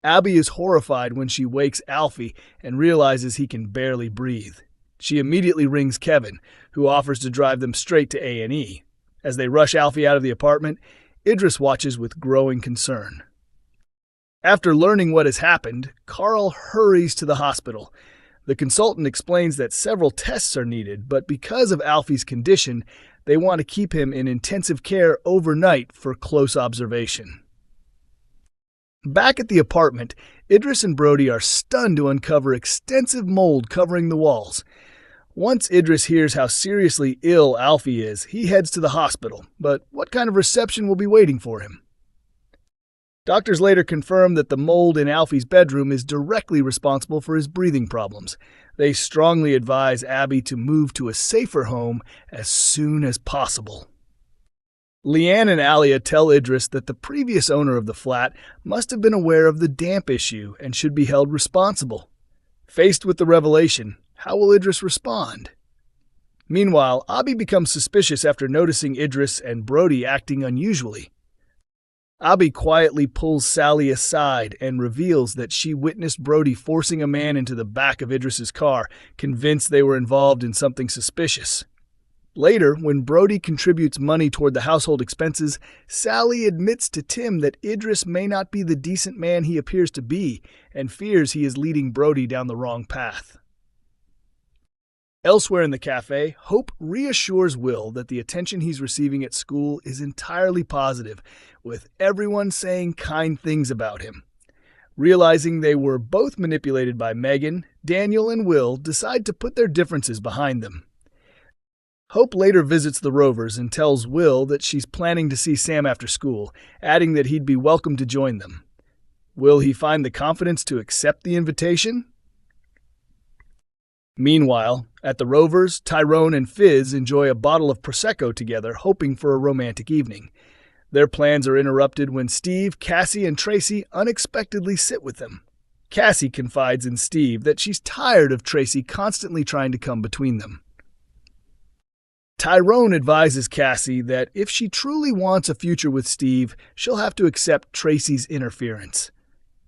Abby is horrified when she wakes Alfie and realizes he can barely breathe. She immediately rings Kevin, who offers to drive them straight to A&E. As they rush Alfie out of the apartment, Idris watches with growing concern. After learning what has happened, Carl hurries to the hospital. The consultant explains that several tests are needed, but because of Alfie's condition, they want to keep him in intensive care overnight for close observation. Back at the apartment, Idris and Brody are stunned to uncover extensive mold covering the walls. Once Idris hears how seriously ill Alfie is, he heads to the hospital, but what kind of reception will be waiting for him? Doctors later confirm that the mold in Alfie's bedroom is directly responsible for his breathing problems. They strongly advise Abby to move to a safer home as soon as possible. Leanne and Alia tell Idris that the previous owner of the flat must have been aware of the damp issue and should be held responsible. Faced with the revelation, how will Idris respond? Meanwhile, Abby becomes suspicious after noticing Idris and Brody acting unusually. Abby quietly pulls Sally aside and reveals that she witnessed Brody forcing a man into the back of Idris's car, convinced they were involved in something suspicious. Later, when Brody contributes money toward the household expenses, Sally admits to Tim that Idris may not be the decent man he appears to be and fears he is leading Brody down the wrong path. Elsewhere in the cafe, Hope reassures Will that the attention he's receiving at school is entirely positive, with everyone saying kind things about him. Realizing they were both manipulated by Megan, Daniel and Will decide to put their differences behind them. Hope later visits the Rovers and tells Will that she's planning to see Sam after school, adding that he'd be welcome to join them. Will he find the confidence to accept the invitation? Meanwhile, at the Rovers, Tyrone and Fizz enjoy a bottle of Prosecco together, hoping for a romantic evening. Their plans are interrupted when Steve, Cassie, and Tracy unexpectedly sit with them. Cassie confides in Steve that she's tired of Tracy constantly trying to come between them. Tyrone advises Cassie that if she truly wants a future with Steve, she'll have to accept Tracy's interference.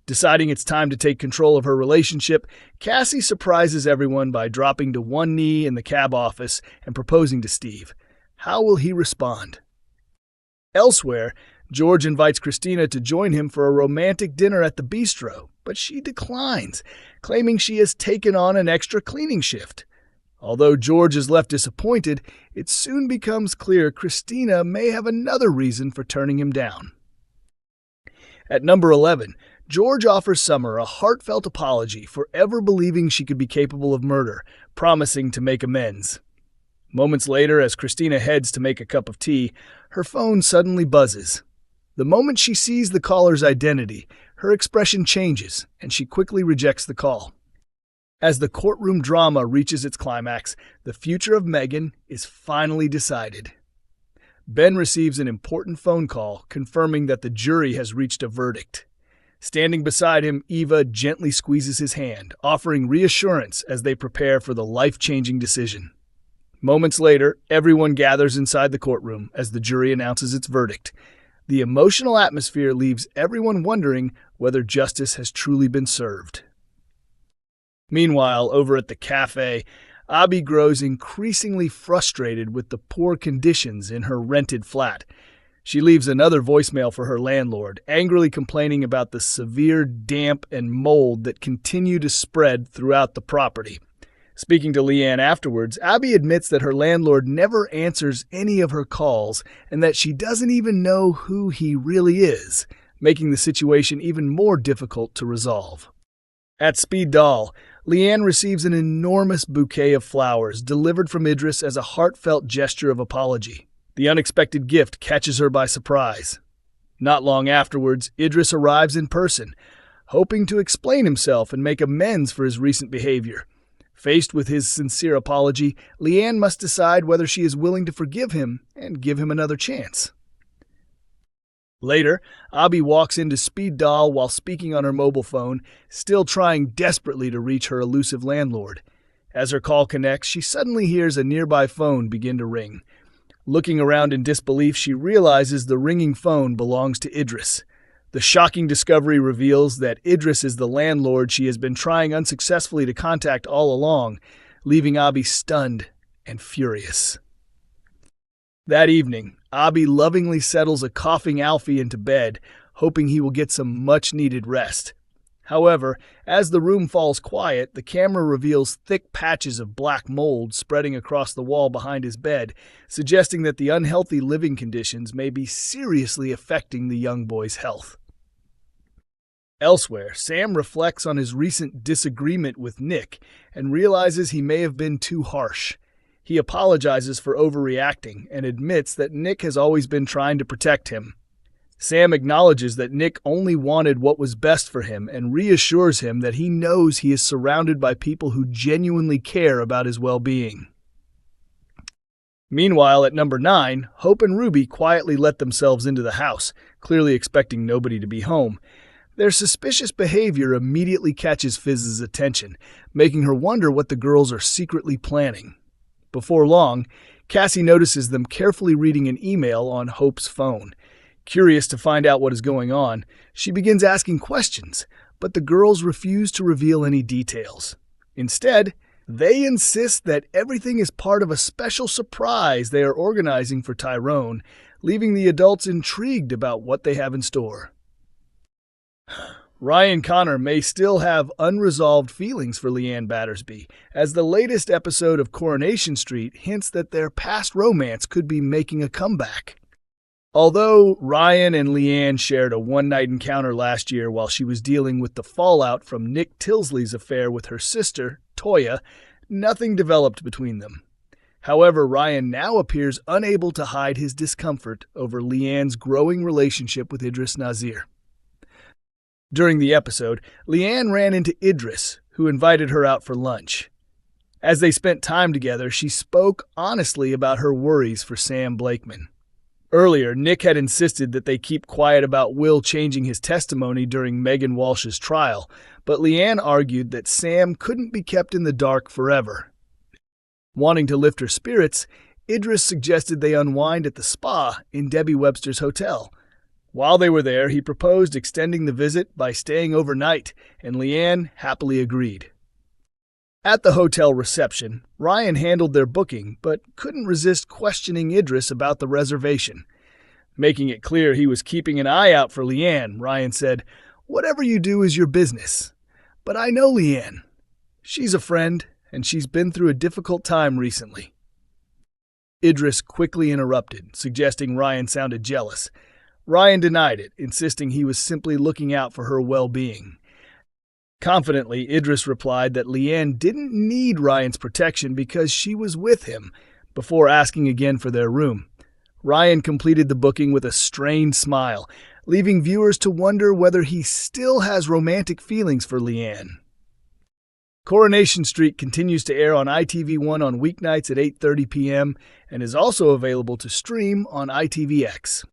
Deciding it's time to take control of her relationship, Cassie surprises everyone by dropping to one knee in the cab office and proposing to Steve. How will he respond? Elsewhere, George invites Christina to join him for a romantic dinner at the bistro, but she declines, claiming she has taken on an extra cleaning shift. Although George is left disappointed, it soon becomes clear Christina may have another reason for turning him down. At number 11, George offers Summer a heartfelt apology for ever believing she could be capable of murder, promising to make amends. Moments later, as Christina heads to make a cup of tea, her phone suddenly buzzes. The moment she sees the caller's identity, her expression changes, and she quickly rejects the call. As the courtroom drama reaches its climax, the future of Megan is finally decided. Ben receives an important phone call confirming that the jury has reached a verdict. Standing beside him, Eva gently squeezes his hand, offering reassurance as they prepare for the life-changing decision. Moments later, everyone gathers inside the courtroom as the jury announces its verdict. The emotional atmosphere leaves everyone wondering whether justice has truly been served. Meanwhile, over at the cafe, Abby grows increasingly frustrated with the poor conditions in her rented flat. She leaves another voicemail for her landlord, angrily complaining about the severe damp and mold that continue to spread throughout the property. Speaking to Leanne afterwards, Abby admits that her landlord never answers any of her calls and that she doesn't even know who he really is, making the situation even more difficult to resolve. At Speed Doll, Leanne receives an enormous bouquet of flowers delivered from Idris as a heartfelt gesture of apology. The unexpected gift catches her by surprise. Not long afterwards, Idris arrives in person, hoping to explain himself and make amends for his recent behavior. Faced with his sincere apology, Leanne must decide whether she is willing to forgive him and give him another chance. Later, Abby walks into Speed Doll while speaking on her mobile phone, still trying desperately to reach her elusive landlord. As her call connects, she suddenly hears a nearby phone begin to ring. Looking around in disbelief, she realizes the ringing phone belongs to Idris. The shocking discovery reveals that Idris is the landlord she has been trying unsuccessfully to contact all along, leaving Abi stunned and furious. That evening, Abi lovingly settles a coughing Alfie into bed, hoping he will get some much-needed rest. However, as the room falls quiet, the camera reveals thick patches of black mold spreading across the wall behind his bed, suggesting that the unhealthy living conditions may be seriously affecting the young boy's health. Elsewhere, Sam reflects on his recent disagreement with Nick and realizes he may have been too harsh. He apologizes for overreacting and admits that Nick has always been trying to protect him. Sam acknowledges that Nick only wanted what was best for him and reassures him that he knows he is surrounded by people who genuinely care about his well-being. Meanwhile, at number 9, Hope and Ruby quietly let themselves into the house, clearly expecting nobody to be home. Their suspicious behavior immediately catches Fizz's attention, making her wonder what the girls are secretly planning. Before long, Cassie notices them carefully reading an email on Hope's phone. Curious to find out what is going on, she begins asking questions, but the girls refuse to reveal any details. Instead, they insist that everything is part of a special surprise they are organizing for Tyrone, leaving the adults intrigued about what they have in store. Ryan Connor may still have unresolved feelings for Leanne Battersby, as the latest episode of Coronation Street hints that their past romance could be making a comeback. Although Ryan and Leanne shared a one-night encounter last year while she was dealing with the fallout from Nick Tilsley's affair with her sister, Toya, nothing developed between them. However, Ryan now appears unable to hide his discomfort over Leanne's growing relationship with Idris Nazir. During the episode, Leanne ran into Idris, who invited her out for lunch. As they spent time together, she spoke honestly about her worries for Sam Blakeman. Earlier, Nick had insisted that they keep quiet about Will changing his testimony during Megan Walsh's trial, but Leanne argued that Sam couldn't be kept in the dark forever. Wanting to lift her spirits, Idris suggested they unwind at the spa in Debbie Webster's hotel. While they were there, he proposed extending the visit by staying overnight, and Leanne happily agreed. At the hotel reception, Ryan handled their booking, but couldn't resist questioning Idris about the reservation. Making it clear he was keeping an eye out for Leanne, Ryan said, "Whatever you do is your business. But I know Leanne. She's a friend, and she's been through a difficult time recently." Idris quickly interrupted, suggesting Ryan sounded jealous. Ryan denied it, insisting he was simply looking out for her well-being. Confidently, Idris replied that Leanne didn't need Ryan's protection because she was with him, before asking again for their room. Ryan completed the booking with a strained smile, leaving viewers to wonder whether he still has romantic feelings for Leanne. Coronation Street continues to air on ITV1 on weeknights at 8:30 p.m. and is also available to stream on ITVX.